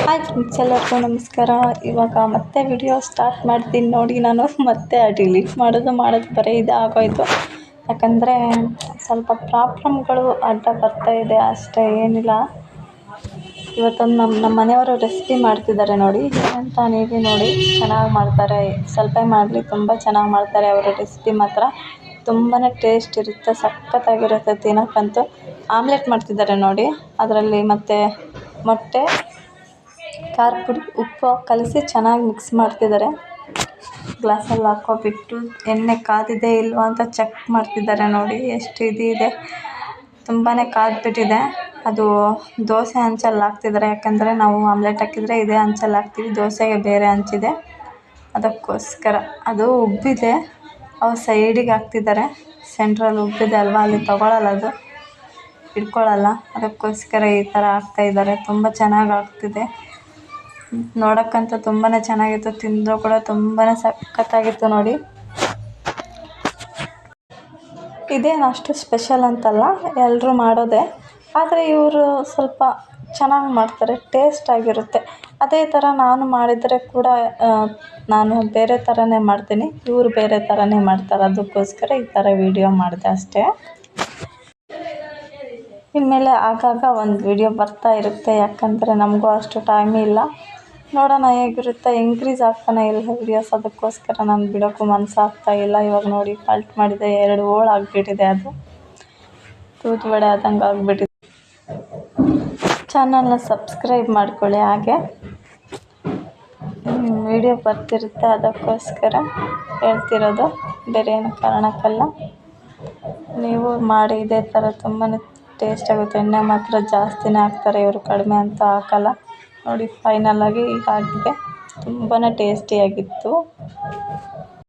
Hi friends, ಎಲ್ಲರಿಗೂ ನಮಸ್ಕಾರ. ಇವಾಗ ಮತ್ತೆ ವಿಡಿಯೋ ಸ್ಟಾರ್ಟ್ ಮಾಡ್ತೀನಿ ನೋಡಿ. ನಾನು ಮತ್ತೆ ಡಿಲೀಟ್ ಮಾಡೋದು ಬರೀ ಇದು ಆಗೋಯ್ತು. ಯಾಕಂದರೆ ಸ್ವಲ್ಪ ಪ್ರಾಬ್ಲಮ್ಗಳು ಅಡ್ಡ ಬರ್ತಾ ಇದೆ ಅಷ್ಟೇ, ಏನಿಲ್ಲ. ಇವತ್ತೊಂದು ನಮ್ಮ ಮನೆಯವರು ರೆಸಿಪಿ ಮಾಡ್ತಿದ್ದಾರೆ ನೋಡಿ. ಏನಂತ ನೀವೇ ನೋಡಿ. ಚೆನ್ನಾಗಿ ಮಾಡ್ತಾರೆ, ಸ್ವಲ್ಪ ಮಾಡಲಿ ತುಂಬ ಚೆನ್ನಾಗಿ ಮಾಡ್ತಾರೆ. ಅವರ ರೆಸಿಪಿ ಮಾತ್ರ ತುಂಬಾ ಟೇಸ್ಟ್ ಇರುತ್ತೆ, ಸಖತ್ತಾಗಿರುತ್ತೆ ತಿನ್ನೋಕ್ಕಂತೂ. ಆಮ್ಲೆಟ್ ಮಾಡ್ತಿದ್ದಾರೆ ನೋಡಿ. ಅದರಲ್ಲಿ ಮತ್ತು ಮೊಟ್ಟೆ, ಖಾರದ ಪುಡಿ, ಉಪ್ಪು ಕಲಸಿ ಚೆನ್ನಾಗಿ ಮಿಕ್ಸ್ ಮಾಡ್ತಿದ್ದಾರೆ. ಗ್ಲಾಸಲ್ಲಿ ಹಾಕ್ಕೊಬಿಟ್ಟು ಎಣ್ಣೆ ಕಾದಿದೆ ಇಲ್ವಾ ಅಂತ ಚೆಕ್ ಮಾಡ್ತಿದ್ದಾರೆ ನೋಡಿ. ಎಷ್ಟು ಇದೆ, ತುಂಬಾ ಕಾದ್ಬಿಟ್ಟಿದೆ. ಅದು ದೋಸೆ ಹಂಚಲ್ಲಿ ಹಾಕ್ತಿದ್ದಾರೆ. ಯಾಕಂದರೆ ನಾವು ಆಮ್ಲೆಟ್ ಹಾಕಿದರೆ ಇದೇ ಹಂಚಲ್ಲಿ ಹಾಕ್ತೀವಿ, ದೋಸೆಗೆ ಬೇರೆ ಹಂಚಿದೆ, ಅದಕ್ಕೋಸ್ಕರ. ಅದು ಉಬ್ಬಿದೆ, ಅವು ಸೈಡಿಗೆ ಹಾಕ್ತಿದ್ದಾರೆ. ಸೆಂಟ್ರಲ್ಲಿ ಉಬ್ಬಿದೆ ಅಲ್ವಾ, ಅಲ್ಲಿ ತೊಗೊಳಲ್ಲ, ಅದು ಇಟ್ಕೊಳ್ಳಲ್ಲ. ಅದಕ್ಕೋಸ್ಕರ ಈ ಥರ ಹಾಕ್ತಾಯಿದ್ದಾರೆ. ತುಂಬ ಚೆನ್ನಾಗಿ ಆಗ್ತಿದೆ ನೋಡೋಕ್ಕಂತೂ, ತುಂಬಾ ಚೆನ್ನಾಗಿತ್ತು. ತಿಂದರೂ ಕೂಡ ತುಂಬಾ ಸಖತ್ತಾಗಿತ್ತು ನೋಡಿ. ಇದೇನು ಅಷ್ಟು ಸ್ಪೆಷಲ್ ಅಂತಲ್ಲ, ಎಲ್ಲರೂ ಮಾಡೋದೇ. ಆದರೆ ಇವರು ಸ್ವಲ್ಪ ಚೆನ್ನಾಗಿ ಮಾಡ್ತಾರೆ, ಟೇಸ್ಟಾಗಿರುತ್ತೆ. ಅದೇ ಥರ ನಾನು ಮಾಡಿದರೆ ಕೂಡ ನಾನು ಬೇರೆ ಥರನೇ ಮಾಡ್ತೀನಿ, ಇವರು ಬೇರೆ ಥರನೇ ಮಾಡ್ತಾರೆ. ಅದಕ್ಕೋಸ್ಕರ ಈ ಥರ ವೀಡಿಯೋ ಮಾಡಿದೆ ಅಷ್ಟೇ. ಇನ್ಮೇಲೆ ಆಗಾಗ ಒಂದು ವೀಡಿಯೋ ಬರ್ತಾ ಇರುತ್ತೆ, ಯಾಕಂದರೆ ನಮಗೂ ಅಷ್ಟು ಟೈಮ್ ಇಲ್ಲ. ನೋಡೋಣ ಹೇಗಿರುತ್ತೆ. ಇಂಕ್ರೀಸ್ ಆಗ್ತಾನೆ ಇಲ್ಲ ವೀಡಿಯೋಸ್, ಅದಕ್ಕೋಸ್ಕರ ನಾನು ಬಿಡೋಕ್ಕೂ ಮನಸ್ಸಾಗ್ತಾ ಇಲ್ಲ. ಇವಾಗ ನೋಡಿ, ಫಾಲ್ಟ್ ಮಾಡಿದೆ, 2 ಹೋಳು ಆಗಿಬಿಟ್ಟಿದೆ. ಅದು ತೂತು ವಡೆ ಆದಂಗೆ ಆಗಿಬಿಟ್ಟಿದೆ. ಚಾನಲ್ನ ಸಬ್ಸ್ಕ್ರೈಬ್ ಮಾಡ್ಕೊಳ್ಳಿ. ಹಾಗೆ ವೀಡಿಯೋ ಬರ್ತಿರುತ್ತೆ, ಅದಕ್ಕೋಸ್ಕರ ಹೇಳ್ತಿರೋದು, ಬೇರೆ ಏನು ಕಾರಣಕ್ಕಲ್ಲ. ನೀವು ಮಾಡಿ ಇದೇ ಥರ, ತುಂಬಾ ಟೇಸ್ಟ್ ಆಗುತ್ತೆ. ಎಣ್ಣೆ ಮಾತ್ರ ಜಾಸ್ತಿನೇ ಹಾಕ್ತಾರೆ ಇವರು, ಕಡಿಮೆ ಅಂತ ಹಾಕಲ್ಲ ನೋಡಿ. ಫೈನಲಾಗಿ ಹೀಗಾಗಿದೆ, ತುಂಬಾ ಟೇಸ್ಟಿಯಾಗಿತ್ತು.